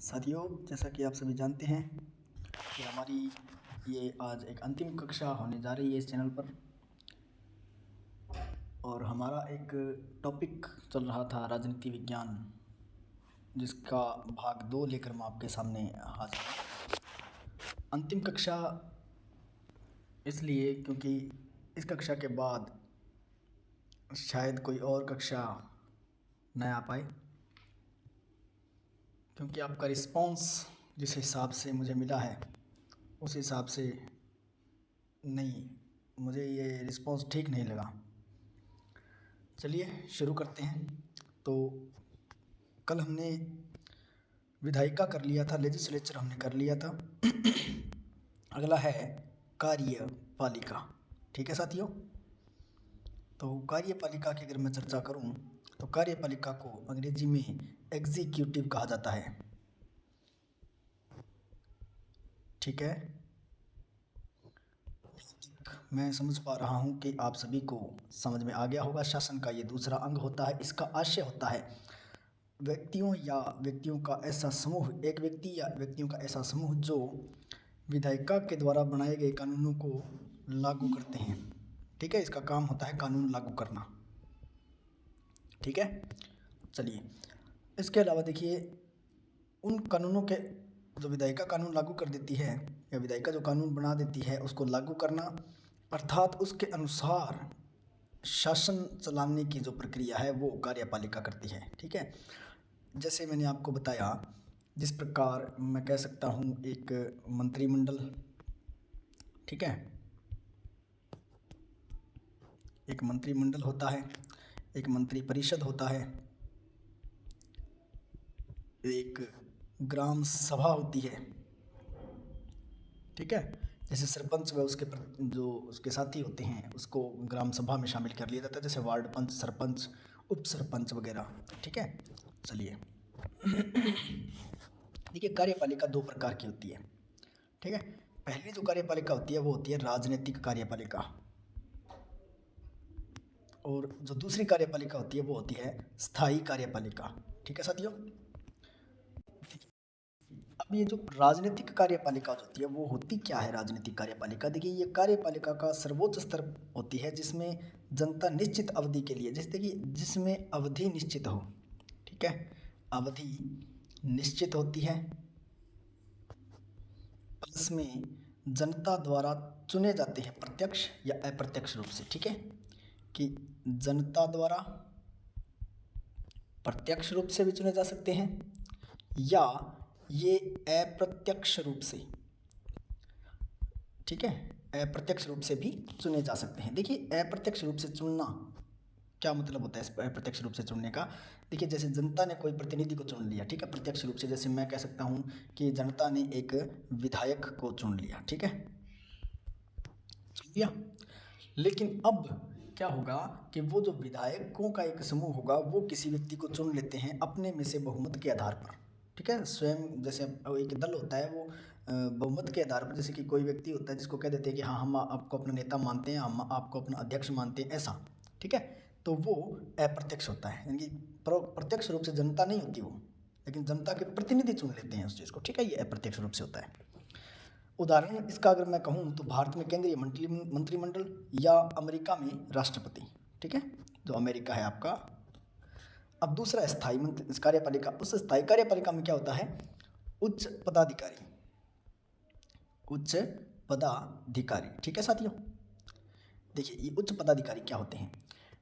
साथियों, जैसा कि आप सभी जानते हैं कि हमारी ये आज एक अंतिम कक्षा होने जा रही है इस चैनल पर। और हमारा एक टॉपिक चल रहा था राजनीति विज्ञान, जिसका भाग 2 लेकर मैं आपके सामने हाजिर हूँ। अंतिम कक्षा इसलिए क्योंकि इस कक्षा के बाद शायद कोई और कक्षा न आ पाए, क्योंकि आपका रिस्पॉन्स जिस हिसाब से मुझे मिला है उस हिसाब से नहीं, मुझे ये रिस्पॉन्स ठीक नहीं लगा। चलिए शुरू करते हैं। तो कल हमने विधायिका कर लिया था, लेजिस्लेचर हमने कर लिया था। अगला है कार्यपालिका। ठीक है साथियों, तो कार्यपालिका की अगर मैं चर्चा करूं तो कार्यपालिका को अंग्रेजी में एग्जीक्यूटिव कहा जाता है। ठीक है, मैं समझ पा रहा हूं कि आप सभी को समझ में आ गया होगा। शासन का ये दूसरा अंग होता है। इसका आशय होता है व्यक्तियों का ऐसा समूह, एक व्यक्ति या व्यक्तियों का ऐसा समूह जो विधायिका के द्वारा बनाए गए कानूनों को लागू करते हैं। ठीक है, इसका काम होता है कानून लागू करना। ठीक है, चलिए इसके अलावा देखिए, उन कानूनों के जो विधायिका कानून लागू कर देती है या विधायिका जो कानून बना देती है उसको लागू करना, अर्थात उसके अनुसार शासन चलाने की जो प्रक्रिया है वो कार्यपालिका करती है। ठीक है, जैसे मैंने आपको बताया, जिस प्रकार मैं कह सकता हूँ एक मंत्रिमंडल, ठीक है, एक मंत्रिमंडल होता है, एक मंत्री परिषद होता है, एक ग्राम सभा होती है। ठीक है, जैसे सरपंच व उसके जो उसके साथी होते हैं उसको ग्राम सभा में शामिल कर लिया जाता है, जैसे वार्ड पंच, सरपंच, उप सरपंच वगैरह। ठीक है, चलिए देखिए, कार्यपालिका दो प्रकार की होती है। ठीक है, पहली जो कार्यपालिका होती है वो होती है राजनीतिक कार्यपालिका, और जो दूसरी कार्यपालिका होती है वो होती है स्थायी कार्यपालिका। ठीक है साथियों, अब ये जो राजनीतिक कार्यपालिका जो होती है वो होती क्या है? राजनीतिक कार्यपालिका, देखिए ये कार्यपालिका का सर्वोच्च स्तर होती है जिसमें जनता निश्चित अवधि के लिए, जैसे कि जिसमें अवधि निश्चित हो। ठीक है, अवधि निश्चित होती है, प्लस में जनता द्वारा चुने जाते हैं प्रत्यक्ष या अप्रत्यक्ष रूप से। ठीक है, कि जनता द्वारा प्रत्यक्ष रूप से भी चुने जा सकते हैं या ये अप्रत्यक्ष रूप से, ठीक है, अप्रत्यक्ष रूप से भी चुने जा सकते हैं। देखिए अप्रत्यक्ष रूप से चुनना क्या मतलब होता है? इस अप्रत्यक्ष रूप से चुनने का, देखिए जैसे जनता ने कोई प्रतिनिधि को चुन लिया, ठीक है, प्रत्यक्ष रूप से, जैसे मैं कह सकता हूँ कि जनता ने एक विधायक को चुन लिया। ठीक है, चुन लिया, लेकिन अब क्या होगा कि वो जो विधायकों का एक समूह होगा वो किसी व्यक्ति को चुन लेते हैं अपने में से बहुमत के आधार पर। ठीक है, स्वयं जैसे एक दल होता है वो बहुमत के आधार पर, जैसे कि कोई व्यक्ति होता है जिसको कह देते हैं कि हाँ हम आपको अपना नेता मानते हैं, हम आपको अपना अध्यक्ष मानते हैं, ऐसा। ठीक है, तो वो अप्रत्यक्ष होता है, यानी कि प्रत्यक्ष रूप से जनता नहीं होती वो, लेकिन जनता के प्रतिनिधि चुन लेते हैं उस चीज़ को। ठीक है, ये अप्रत्यक्ष रूप से होता है। उदाहरण इसका अगर मैं कहूँ तो भारत में केंद्रीय मंत्रिमंडल या अमेरिका में राष्ट्रपति। ठीक है, जो अमेरिका है आपका। अब दूसरा स्थायी मंत्री कार्यपालिका, उस स्थायी कार्यपालिका में क्या होता है? उच्च पदाधिकारी, उच्च पदाधिकारी। ठीक है साथियों, देखिए ये उच्च पदाधिकारी क्या होते हैं?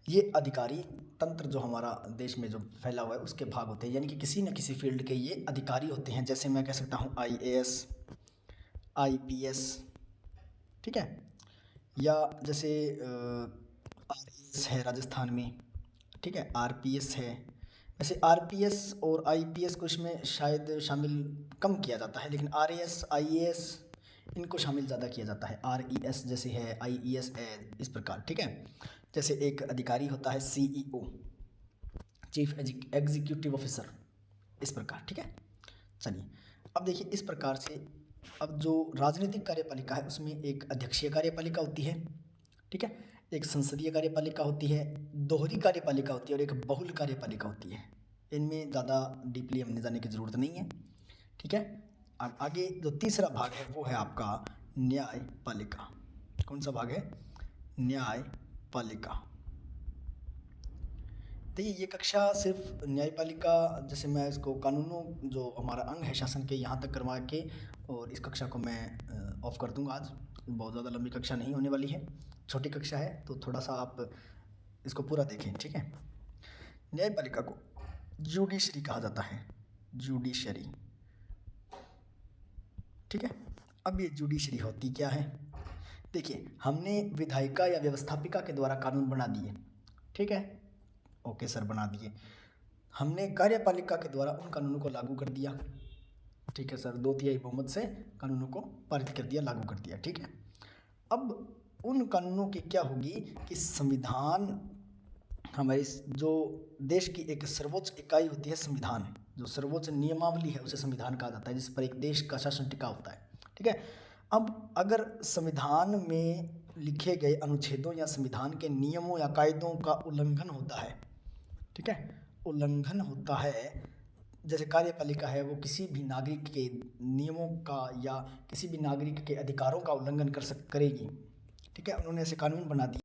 ये अधिकारी तंत्र जो हमारा देश में जो फैला हुआ है उसके भाग होते हैं, यानी कि किसी न किसी फील्ड के ये अधिकारी होते हैं। जैसे मैं कह सकता हूँ IAS, IPS, ठीक है, या जैसे RAS है राजस्थान में, ठीक है, RPS है। वैसे RPS और IPS को इसमें शायद शामिल कम किया जाता है, लेकिन RAS, IAS इनको शामिल ज़्यादा किया जाता है। RES जैसे है, IES है, इस प्रकार। ठीक है, जैसे एक अधिकारी होता है CEO, चीफ एग्जीक्यूटिव ऑफिसर, इस प्रकार। ठीक है, चलिए अब देखिए इस प्रकार से, अब जो राजनीतिक कार्यपालिका है उसमें एक अध्यक्षीय कार्यपालिका होती है, ठीक है, एक संसदीय कार्यपालिका होती है, दोहरी कार्यपालिका होती है और एक बहुल कार्यपालिका होती है। इनमें ज़्यादा डीपली हमने जाने की ज़रूरत नहीं है, ठीक है। अब आगे जो तीसरा भाग है वो है आपका न्यायपालिका। कौन सा भाग है? न्यायपालिका। देखिए ये कक्षा सिर्फ न्यायपालिका, जैसे मैं इसको कानूनों जो हमारा अंग है शासन के, यहाँ तक करवा के और इस कक्षा को मैं ऑफ कर दूंगा आज। बहुत ज़्यादा लंबी कक्षा नहीं होने वाली है, छोटी कक्षा है, तो थोड़ा सा आप इसको पूरा देखें, ठीक है। न्यायपालिका को जुडिशरी कहा जाता है, जुडिशरी, ठीक है। अब ये जुडिशरी होती क्या है? देखिए हमने विधायिका या व्यवस्थापिका के द्वारा कानून बना दिए, ठीक है, ओके सर बना दिए। हमने कार्यपालिका के द्वारा उन कानूनों को लागू कर दिया, ठीक है सर, 2/3 बहुमत से कानूनों को पारित कर दिया, लागू कर दिया, ठीक है। अब उन कानूनों की क्या होगी कि संविधान, हमारी जो देश की एक सर्वोच्च इकाई होती है संविधान, जो सर्वोच्च नियमावली है उसे संविधान कहा जाता है, जिस पर एक देश का शासन टिका होता है, ठीक है। अब अगर संविधान में लिखे गए अनुच्छेदों या संविधान के नियमों या कायदों का उल्लंघन होता है, ठीक है, उल्लंघन होता है, जैसे कार्यपालिका है वो किसी भी नागरिक के नियमों का या किसी भी नागरिक के अधिकारों का उल्लंघन करेगी, ठीक है। उन्होंने ऐसे कानून बना दिए,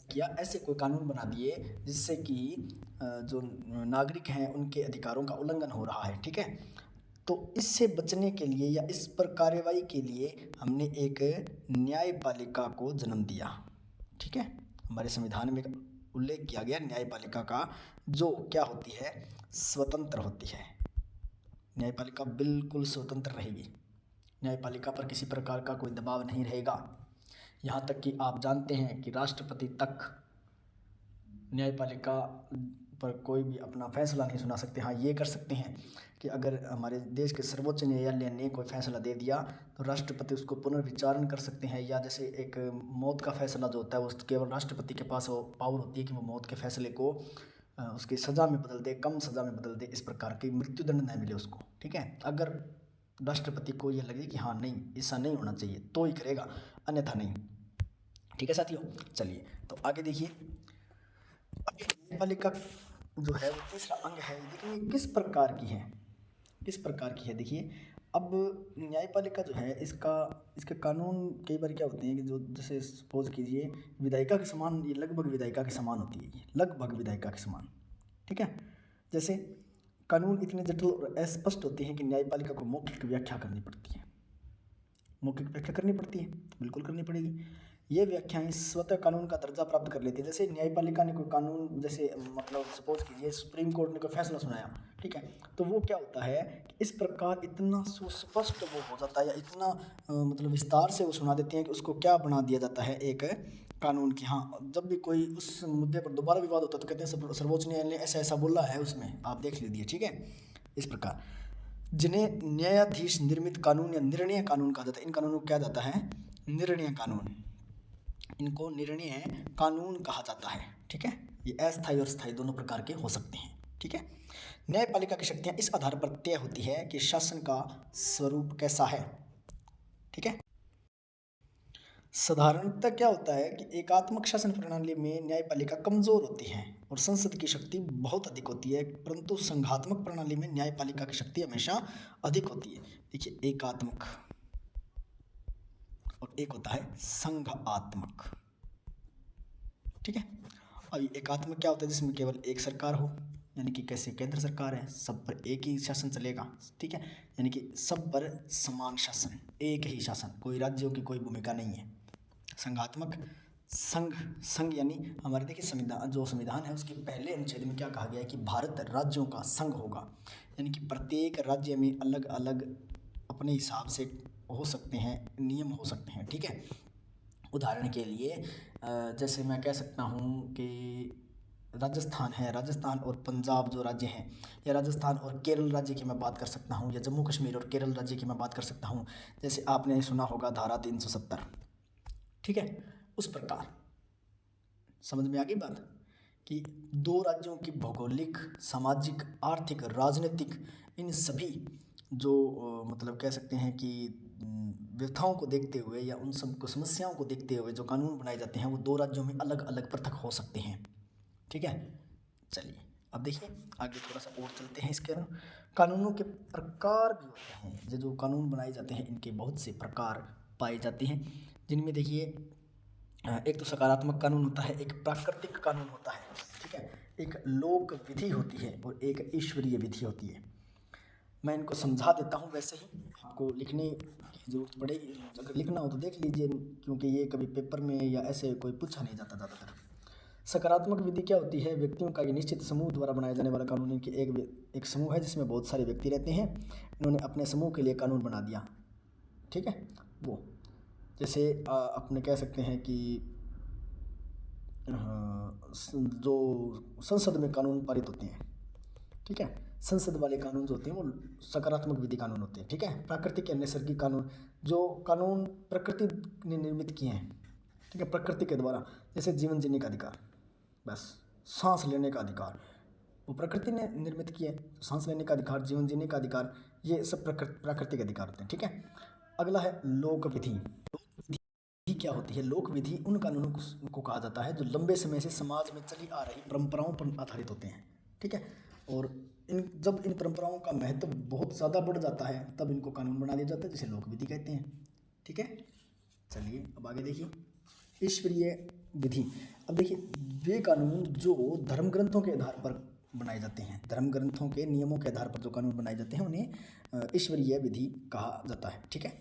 किया ऐसे कोई कानून बना दिए जिससे कि जो नागरिक हैं उनके अधिकारों का उल्लंघन हो रहा है, ठीक है। तो इससे बचने के लिए या इस पर कार्रवाई के लिए हमने एक न्यायपालिका को जन्म दिया, ठीक है। हमारे संविधान में उल्लेख किया गया न्यायपालिका का, जो क्या होती है, स्वतंत्र होती है। न्यायपालिका बिल्कुल स्वतंत्र रहेगी, न्यायपालिका पर किसी प्रकार का कोई दबाव नहीं रहेगा। यहाँ तक कि आप जानते हैं कि राष्ट्रपति तक न्यायपालिका पर कोई भी अपना फैसला नहीं सुना सकते। हाँ ये कर सकते हैं कि अगर हमारे देश के सर्वोच्च न्यायालय ने कोई फैसला दे दिया तो राष्ट्रपति उसको पुनर्विचारण कर सकते हैं, या जैसे एक मौत का फैसला जो होता है वो केवल राष्ट्रपति के पास वो पावर होती है कि वो मौत के फैसले को उसकी सज़ा में बदल दे, कम सज़ा में बदल दे, इस प्रकार की मृत्युदंड न मिले उसको, ठीक है। अगर राष्ट्रपति को ये लगे कि हाँ नहीं ऐसा नहीं होना चाहिए तो ही करेगा, अन्यथा नहीं, ठीक है साथियों। चलिए तो आगे देखिए, न्यायपालिका जो है वो तीसरा अंग है, देखिए किस प्रकार की है, किस प्रकार की है। देखिए अब न्यायपालिका जो है इसके कानून कई बार क्या होते हैं कि जो जैसे सपोज कीजिए विधायिका के समान, ये लगभग विधायिका के समान होती है, ये लगभग विधायिका के समान, ठीक है। जैसे कानून इतने जटिल और अस्पष्ट होते हैं कि न्यायपालिका को मौखिक व्याख्या करनी पड़ती है, मौखिक व्याख्या करनी पड़ती है, बिल्कुल करनी पड़ेगी। ये व्याख्याएं स्वतः कानून का दर्जा प्राप्त कर लेती है। जैसे न्यायपालिका ने कोई कानून, जैसे मतलब सपोज कीजिए सुप्रीम कोर्ट ने कोई फैसला सुनाया, ठीक है, तो वो क्या होता है कि इस प्रकार इतना सुस्पष्ट वो हो जाता है या इतना मतलब विस्तार से वो सुना देते हैं कि उसको क्या बना दिया जाता है एक कानून की। हाँ जब भी कोई उस मुद्दे पर दोबारा विवाद होता है तो कहते हैं सर्वोच्च न्यायालय ने ऐसा ऐसा बोला है, उसमें आप देख लीजिए, ठीक है। इस प्रकार जिन्हें न्यायाधीश निर्मित कानून या निर्णय कानून कहा जाता है, इन कानूनों को क्या जाता है, निर्णय कानून, इनको निर्णय कानून कहा जाता है, ठीक है। ये अस्थायी और स्थायी दोनों प्रकार के हो सकते हैं, ठीक है। न्यायपालिका की शक्तियां इस आधार पर तय होती है कि शासन का स्वरूप कैसा है, ठीक है। साधारणतः क्या होता है कि एकात्मक शासन प्रणाली में न्यायपालिका कमजोर होती है और संसद की शक्ति बहुत अधिक होती है, परंतु संघात्मक प्रणाली में न्यायपालिका की शक्ति हमेशा अधिक होती है। देखिए एकात्मक और एक होता है संघात्मक, ठीक है। अब एकात्मक क्या होता है, जिसमें केवल एक सरकार हो, यानी कि कैसे केंद्र सरकार है, सब पर एक ही शासन चलेगा, ठीक है, यानी कि सब पर समान शासन, एक ही शासन, कोई राज्यों की कोई भूमिका नहीं है। संघात्मक, संघ यानी हमारे देखिए संविधान, जो संविधान है उसके पहले अनुच्छेद में क्या कहा गया है कि भारत राज्यों का संघ होगा, यानी कि प्रत्येक राज्य में अलग अलग अपने हिसाब से हो सकते हैं, नियम हो सकते हैं, ठीक है। उदाहरण के लिए जैसे मैं कह सकता हूँ कि राजस्थान है, राजस्थान और पंजाब जो राज्य हैं, या राजस्थान और केरल राज्य की मैं बात कर सकता हूँ, या जम्मू कश्मीर और केरल राज्य की मैं बात कर सकता हूँ। जैसे आपने सुना होगा धारा 370, ठीक है। उस प्रकार समझ में आ गई बात कि दो राज्यों की भौगोलिक, सामाजिक, आर्थिक, राजनीतिक, इन सभी जो मतलब कह सकते हैं कि व्यथाओं को देखते हुए या उन सब को समस्याओं को देखते हुए जो कानून बनाए जाते हैं वो दो राज्यों में अलग अलग पृथक हो सकते हैं, ठीक है। चलिए अब देखिए आगे थोड़ा सा और चलते हैं। इसके कानूनों के प्रकार भी होते हैं। जो कानून बनाए जाते हैं इनके बहुत से प्रकार पाए जाते हैं, जिनमें देखिए एक तो सकारात्मक कानून होता है, एक प्राकृतिक कानून होता है, ठीक है, एक लोक विधि होती है और एक ईश्वरीय विधि होती है। मैं इनको समझा देता हूँ, वैसे ही आपको लिखने की ज़रूरत पड़ेगी, अगर लिखना हो तो देख लीजिए, क्योंकि ये कभी पेपर में या ऐसे कोई पूछा नहीं जाता ज़्यादातर। सकारात्मक विधि क्या होती है? व्यक्तियों का एक निश्चित समूह द्वारा बनाया जाने वाला कानून। इनकी एक समूह है जिसमें बहुत सारे व्यक्ति रहते हैं, इन्होंने अपने समूह के लिए कानून बना दिया, ठीक है। वो जैसे अपने कह सकते हैं कि जो संसद में कानून पारित होते हैं, ठीक है, संसद वाले कानून जो होते हैं वो सकारात्मक विधि कानून होते हैं, ठीक है। प्राकृतिक या नैसर्गिक कानून, जो कानून प्रकृति ने निर्मित किए हैं, ठीक है, प्रकृति के द्वारा, जैसे जीवन जीने का अधिकार, बस सांस लेने का अधिकार, वो प्रकृति ने निर्मित किए। सांस लेने का अधिकार, जीवन जीने का अधिकार, ये सब प्राकृतिक अधिकार होते हैं, ठीक है। अगला है लोक विधि। लोक विधि क्या होती है? लोक विधि उन कानूनों को कहा जाता है जो लंबे समय से समाज में चली आ रही परंपराओं पर आधारित होते हैं, ठीक है। और जब इन परंपराओं का महत्व बहुत ज़्यादा बढ़ जाता है तब इनको कानून बना दिया जाता है, जिसे लोक विधि कहते हैं, ठीक है। चलिए अब आगे देखिए ईश्वरीय विधि। अब देखिए वे कानून जो धर्म ग्रंथों के आधार पर बनाए जाते हैं, धर्म ग्रंथों के नियमों के आधार पर जो कानून बनाए जाते हैं उन्हें ईश्वरीय विधि कहा जाता है, ठीक है।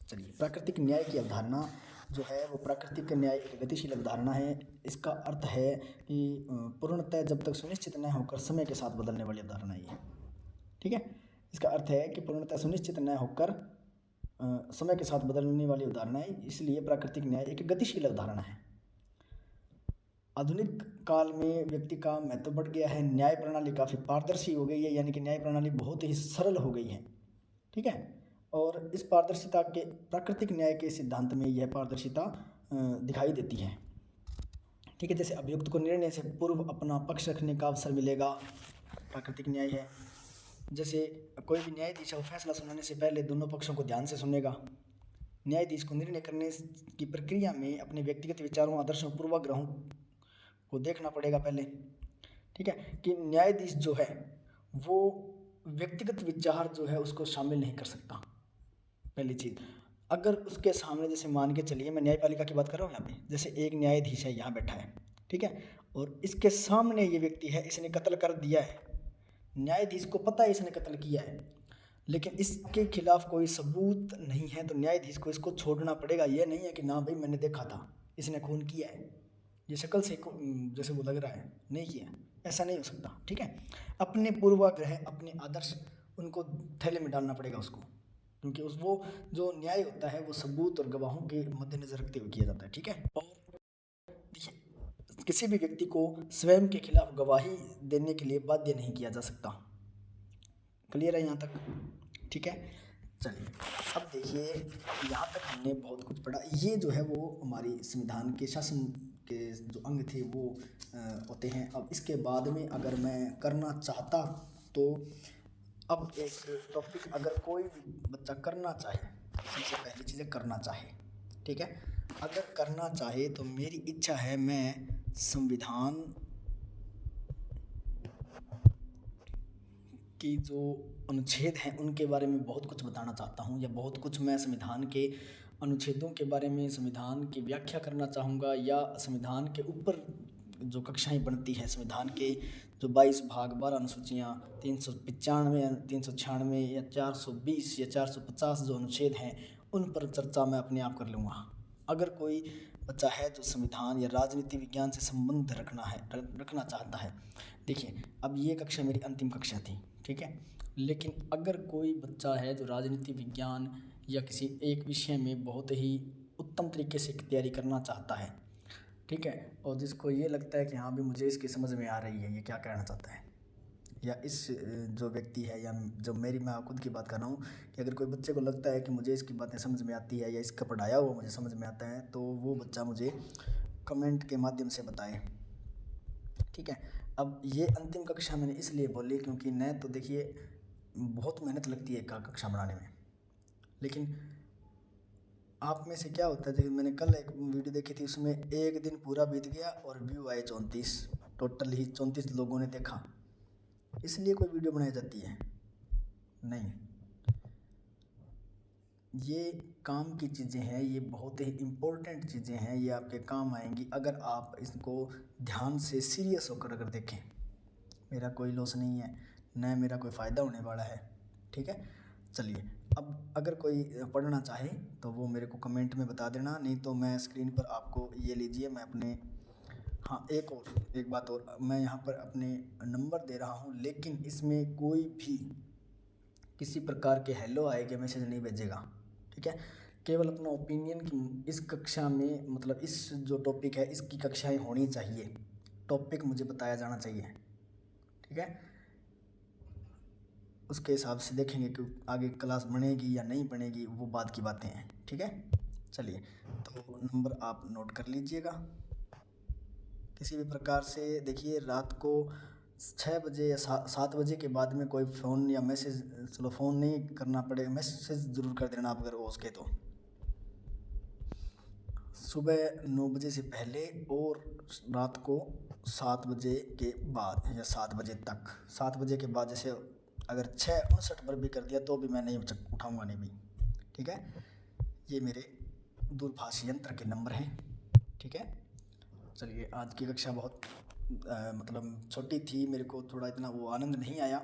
चलिए प्राकृतिक न्याय की अवधारणा जो है वो प्राकृतिक न्याय एक गतिशील अवधारणा है। इसका अर्थ है कि पूर्णतः जब तक सुनिश्चित न होकर समय के साथ बदलने वाली अवधारणा है, ठीक है। इसका अर्थ है कि पूर्णतः सुनिश्चित न होकर समय के साथ बदलने वाली अवधारणा है, इसलिए प्राकृतिक न्याय एक गतिशील अवधारणा है। आधुनिक काल में व्यक्ति का महत्व बढ़ गया है, न्याय प्रणाली काफ़ी पारदर्शी हो गई है, यानी कि न्याय प्रणाली बहुत ही सरल हो गई है, ठीक है। और इस पारदर्शिता के प्राकृतिक न्याय के सिद्धांत में यह पारदर्शिता दिखाई देती है, ठीक है। जैसे अभियुक्त को निर्णय से पूर्व अपना पक्ष रखने का अवसर मिलेगा, प्राकृतिक न्याय है। जैसे कोई भी न्यायाधीश है वो फैसला सुनाने से पहले दोनों पक्षों को ध्यान से सुनेगा। न्यायाधीश को निर्णय करने की प्रक्रिया में अपने व्यक्तिगत विचारों, आदर्शों, पूर्वाग्रहों को देखना पड़ेगा पहले, ठीक है, कि न्यायाधीश जो है वो व्यक्तिगत विचार जो है उसको शामिल नहीं कर सकता। पहली चीज़, अगर उसके सामने, जैसे मान के चलिए मैं न्यायपालिका की बात कर रहा हूँ यहाँ पे, जैसे एक न्यायाधीश है यहाँ बैठा है, ठीक है, और इसके सामने ये व्यक्ति है, इसने कत्ल कर दिया है, न्यायाधीश को पता है इसने कत्ल किया है, लेकिन इसके खिलाफ कोई सबूत नहीं है, तो न्यायाधीश को इसको छोड़ना पड़ेगा। ये नहीं है कि ना भाई मैंने देखा था इसने खून किया है, ये शक्ल से जैसे वो लग रहा है नहीं किया, ऐसा नहीं हो सकता, ठीक है। अपने पूर्वाग्रह, अपने आदर्श, उनको थैले में डालना पड़ेगा उसको, क्योंकि वो जो न्याय होता है वो सबूत और गवाहों के मद्देनजर रखते हुए किया जाता है, ठीक है। और देखिए किसी भी व्यक्ति को स्वयं के खिलाफ गवाही देने के लिए बाध्य नहीं किया जा सकता। क्लियर है यहाँ तक, ठीक है। चलिए अब देखिए यहाँ तक हमने बहुत कुछ पढ़ा। ये जो है वो हमारी संविधान के शासन के जो अंग थे वो होते हैं। अब इसके बाद में अगर मैं करना चाहता तो अब एक टॉपिक, अगर कोई भी बच्चा करना चाहे, सबसे पहली चीज़ें करना चाहे, ठीक है, अगर करना चाहे तो मेरी इच्छा है मैं संविधान की जो अनुच्छेद हैं उनके बारे में बहुत कुछ बताना चाहता हूँ, या बहुत कुछ मैं संविधान के अनुच्छेदों के बारे में, संविधान की व्याख्या करना चाहूँगा, या संविधान के ऊपर जो कक्षाएं बनती हैं, संविधान के जो 22 भाग 12 अनुसूचियाँ, 395, 396 या 420 या 450 जो अनुच्छेद हैं उन पर चर्चा मैं अपने आप कर लूँगा। अगर कोई बच्चा है जो संविधान या राजनीति विज्ञान से संबंध रखना चाहता है, देखिए अब ये कक्षा मेरी अंतिम कक्षा थी, ठीक है, लेकिन अगर कोई बच्चा है जो राजनीति विज्ञान या किसी एक विषय में बहुत ही उत्तम तरीके से तैयारी करना चाहता है, ठीक है, और जिसको ये लगता है कि हाँ भी मुझे इसकी समझ में आ रही है ये क्या कहना चाहता है, या इस जो व्यक्ति है, या जो मैं खुद की बात कर रहा हूँ, कि अगर कोई बच्चे को लगता है कि मुझे इसकी बातें समझ में आती है या इसका पढ़ाया हुआ मुझे समझ में आता है, तो वो बच्चा मुझे कमेंट के माध्यम से बताए, ठीक है। अब ये अंतिम कक्षा मैंने इसलिए बोली क्योंकि न तो देखिए बहुत मेहनत लगती है कक्षा बनाने में, लेकिन आप में से क्या होता है, जैसे मैंने कल एक वीडियो देखी थी, उसमें एक दिन पूरा बीत गया और व्यू आए 34, टोटल ही 34 लोगों ने देखा, इसलिए कोई वीडियो बनाई जाती है? नहीं। ये काम की चीज़ें हैं, ये बहुत ही इम्पोर्टेंट चीज़ें हैं, ये आपके काम आएंगी अगर आप इसको ध्यान से सीरियस होकर अगर देखें। मेरा कोई लॉस नहीं है, न मेरा कोई फ़ायदा होने वाला है, ठीक है। चलिए, अब अगर कोई पढ़ना चाहे तो वो मेरे को कमेंट में बता देना, नहीं तो मैं स्क्रीन पर आपको ये लीजिए, मैं अपने, हाँ एक बात और, मैं यहाँ पर अपने नंबर दे रहा हूँ, लेकिन इसमें कोई भी किसी प्रकार के हेलो आए के मैसेज नहीं भेजेगा, ठीक है। केवल अपना ओपिनियन की इस कक्षा में, मतलब इस जो टॉपिक है इसकी कक्षाएं होनी चाहिए, टॉपिक मुझे बताया जाना चाहिए, ठीक है। उसके हिसाब से देखेंगे कि आगे क्लास बनेगी या नहीं बनेगी, वो बात की बातें हैं, ठीक है। चलिए, तो नंबर आप नोट कर लीजिएगा। किसी भी प्रकार से देखिए, रात को 6 बजे या 7 बजे के बाद में कोई फ़ोन या मैसेज, चलो फ़ोन नहीं करना पड़ेगा, मैसेज ज़रूर कर देना आप अगर हो सके तो। सुबह 9 बजे से पहले और रात को 7 बजे के बाद या 7 बजे तक। 7 बजे के बाद जैसे अगर 6:59 पर भी कर दिया तो भी मैं नहीं उठाऊँगा नहीं भी, ठीक है। ये मेरे दूरभाष यंत्र के नंबर हैं, ठीक है। चलिए, आज की कक्षा बहुत मतलब छोटी थी, मेरे को थोड़ा इतना वो आनंद नहीं आया।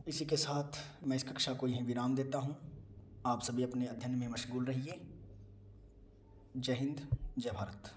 इसी के साथ मैं इस कक्षा को यहीं विराम देता हूँ। आप सभी अपने अध्ययन में मशगूल रहिए। जय हिंद, जय भारत।